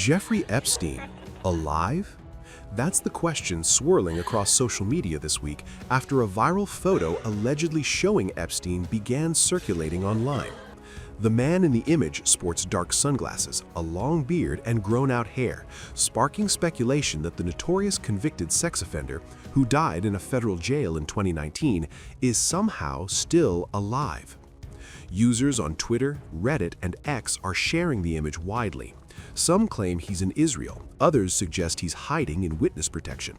Jeffrey Epstein, alive? That's the question swirling across social media this week after a viral photo allegedly showing Epstein began circulating online. The man in the image sports dark sunglasses, a long beard, and grown-out hair, sparking speculation that the notorious convicted sex offender, who died in a federal jail in 2019, is somehow still alive. Users on Twitter, Reddit, and X are sharing the image widely. Some claim he's in Israel, others suggest he's hiding in witness protection.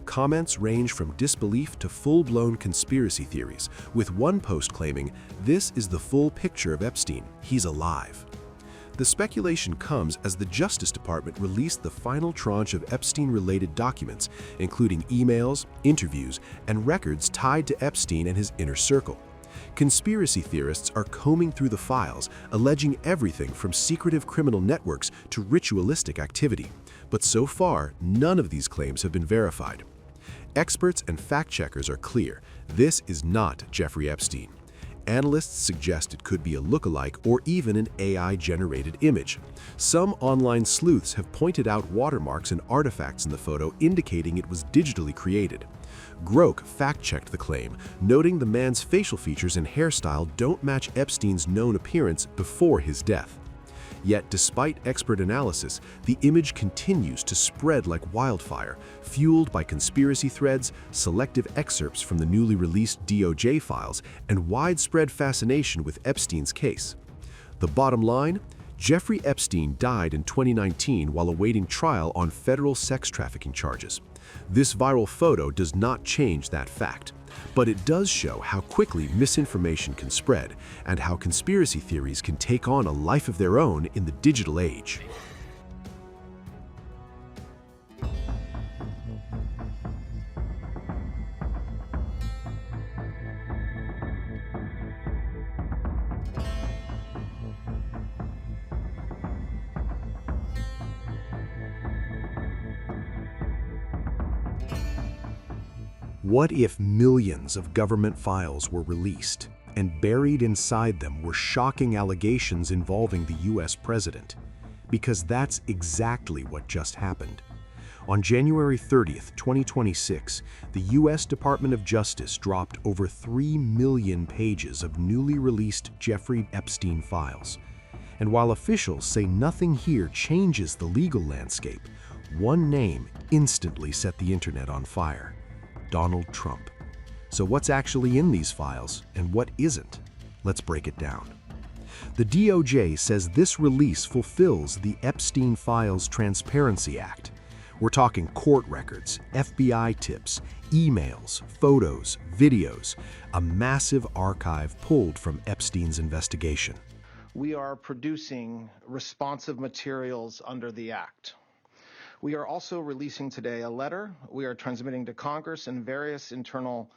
Comments range from disbelief to full-blown conspiracy theories, with one post claiming, "This is the full picture of Epstein, he's alive." The speculation comes as the Justice Department released the final tranche of Epstein-related documents, including emails, interviews, and records tied to Epstein and his inner circle. Conspiracy theorists are combing through the files, alleging everything from secretive criminal networks to ritualistic activity. But so far, none of these claims have been verified. Experts and fact-checkers are clear. This is not Jeffrey Epstein. Analysts suggest it could be a lookalike or even an AI-generated image. Some online sleuths have pointed out watermarks and artifacts in the photo indicating it was digitally created. Grok fact-checked the claim, noting the man's facial features and hairstyle don't match Epstein's known appearance before his death. Yet, despite expert analysis, the image continues to spread like wildfire, fueled by conspiracy threads, selective excerpts from the newly released DOJ files, and widespread fascination with Epstein's case. The bottom line? Jeffrey Epstein died in 2019 while awaiting trial on federal sex trafficking charges. This viral photo does not change that fact, but it does show how quickly misinformation can spread and how conspiracy theories can take on a life of their own in the digital age. What if millions of government files were released, and buried inside them were shocking allegations involving the US president? Because that's exactly what just happened. On January 30th, 2026, the US Department of Justice dropped over 3 million pages of newly released Jeffrey Epstein files. And while officials say nothing here changes the legal landscape, one name instantly set the internet on fire: Donald Trump. So what's actually in these files and what isn't? Let's break it down. The DOJ says this release fulfills the Epstein Files Transparency Act. We're talking court records, FBI tips, emails, photos, videos, a massive archive pulled from Epstein's investigation. We are producing responsive materials under the Act. We are also releasing today a letter we are transmitting to Congress and various internal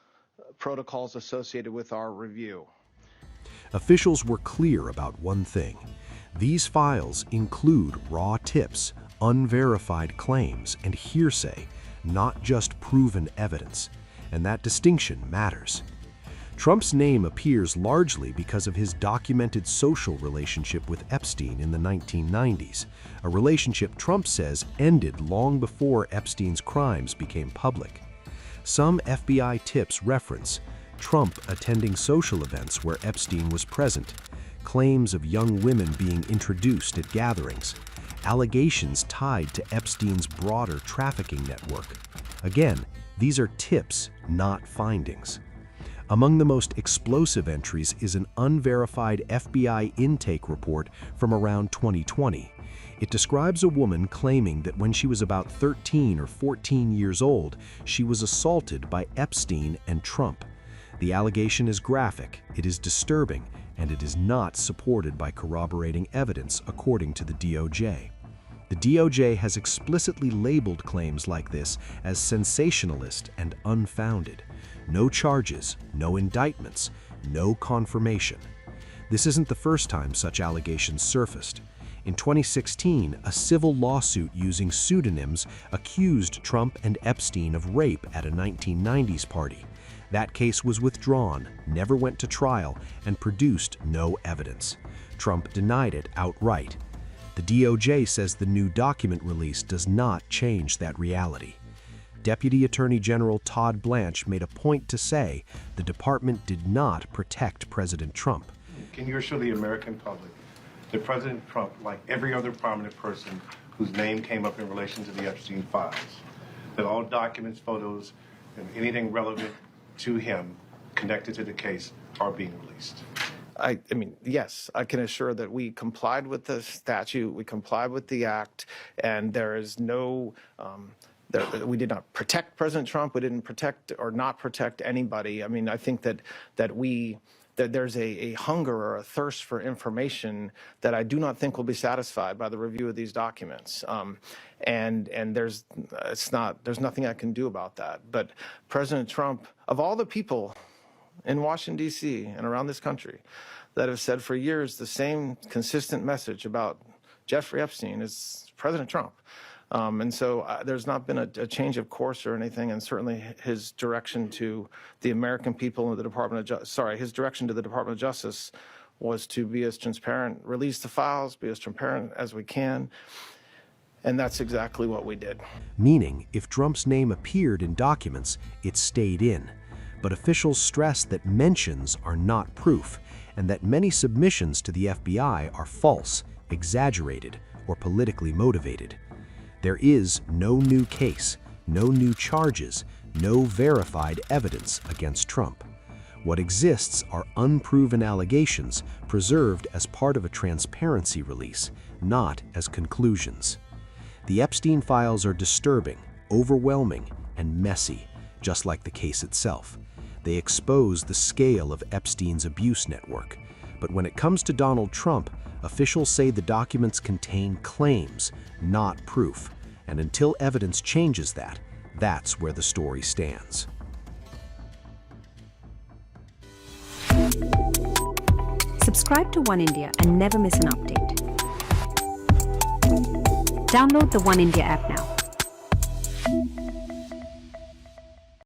protocols associated with our review. Officials were clear about one thing. These files include raw tips, unverified claims, and hearsay, not just proven evidence. And that distinction matters. Trump's name appears largely because of his documented social relationship with Epstein in the 1990s, a relationship Trump says ended long before Epstein's crimes became public. Some FBI tips reference Trump attending social events where Epstein was present, claims of young women being introduced at gatherings, allegations tied to Epstein's broader trafficking network. Again, these are tips, not findings. Among the most explosive entries is an unverified FBI intake report from around 2020. It describes a woman claiming that when she was about 13 or 14 years old, she was assaulted by Epstein and Trump. The allegation is graphic, it is disturbing, and it is not supported by corroborating evidence, according to the DOJ. The DOJ has explicitly labeled claims like this as sensationalist and unfounded. No charges, no indictments, no confirmation. This isn't the first time such allegations surfaced. In 2016, a civil lawsuit using pseudonyms accused Trump and Epstein of rape at a 1990s party. That case was withdrawn, never went to trial, and produced no evidence. Trump denied it outright. The DOJ says the new document release does not change that reality. Deputy Attorney General Todd Blanche made a point to say the department did not protect President Trump. Can you assure the American public that President Trump, like every other prominent person whose name came up in relation to the Epstein files, that all documents, photos, and anything relevant to him connected to the case are being released? I mean, yes, I can assure that we complied with the statute, we complied with the act, and there is no, we did not protect President Trump, we didn't protect or not protect anybody. I mean, I think that there's a hunger or a thirst for information that I do not think will be satisfied by the review of these documents. And there's nothing I can do about that. But President Trump, of all the people in Washington, D.C. and around this country that have said for years the same consistent message about Jeffrey Epstein is President Trump. And so there's not been a change of course or anything, and certainly his direction to the American people and the Department of his direction to the Department of Justice was to be as transparent, release the files, be as transparent as we can, and that's exactly what we did. Meaning, if Trump's name appeared in documents, it stayed in. But officials stress that mentions are not proof, and that many submissions to the FBI are false, exaggerated, or politically motivated. There is no new case, no new charges, no verified evidence against Trump. What exists are unproven allegations preserved as part of a transparency release, not as conclusions. The Epstein files are disturbing, overwhelming, and messy, just like the case itself. They expose the scale of Epstein's abuse network. But when it comes to Donald Trump, officials say the documents contain claims, not proof. And until evidence changes that, that's where the story stands. Subscribe to Oneindia and never miss an update. Download the Oneindia app now.